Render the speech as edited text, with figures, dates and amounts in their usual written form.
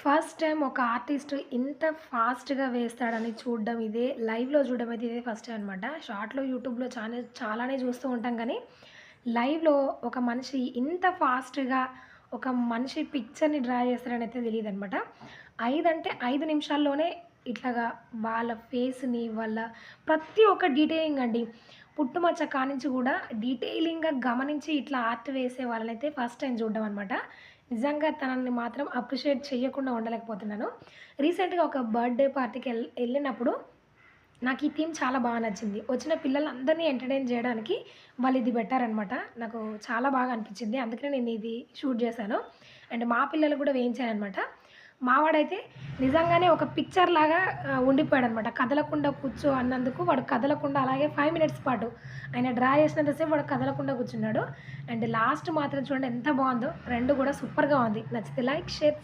First time ఒక artist ఇంత ఫాస్ట్‌గా వేస్తాడని చూడడం ఇదే లైవ్‌లో చూడడం అయితే ఇదే ఫస్ట్ టైమ్ అనమాట. షార్ట్‌లో, యూట్యూబ్‌లో చాలానే చూస్తూ ఉంటాం గానీ, లైవ్‌లో ఒక మనిషి ఇంత ఫాస్ట్‌గా ఒక మనిషి పిక్చర్‌ని డ్రా చేస్తాడనైతే తెలీదనమాట. 5 అంటే 5 నిమిషాల్లోనే ఇట్లాగా వాళ్ళ ఫేస్‌ని, వాళ్ళ ప్రతి ఒక్క డీటెయిలింగ్ అండి. పుట్టుమచ్చ కానించి గూడా డీటెయిలింగ్‌గా గమనించి ఇట్లా ఆర్ట్ వేసే వాళ్ళనైతే ఫస్ట్ టైమ్ చూడడం అనమాట. నిజంగా తనని మాత్రం అప్రిషియేట్ చెయ్యకుండా ఉండలేకపోతున్నాను. రీసెంట్‌గా ఒక బర్త్‌డే పార్టీకి ఎళ్ళినప్పుడు నాకీ థీమ్ చాలా బా నచ్చింది. వచ్చిన పిల్లలందరిని ఎంటర్‌టైన్ జేయడానికి వాళ్ళిది పెట్టారనమాట. నాకు చాలా బాగా అనిపిచ్చింది. అందుకనే నేనిది షూట్ జేశాను. అండ్ మా పిల్లలు గూడా వేయించాననమాట. మా వాడైతే నిజంగానే ఒక పిక్చర్‌లాగా ఉండిపోయాడనమాట. కదలకుండా కూర్చో అన్నందుకు వాడు కదలకుండా అలాగే 5 మినిట్స్ పాటు ఆయన డ్రా చేసినంత సేపు వాడు కదలకుండా కూర్చున్నాడు. అండ్ లాస్ట్ మాత్రం చూడండి ఎంత బావుందో. 2 గూడా సూపర్‌గా ఉంది. నచ్చితే లైక్, షేర్,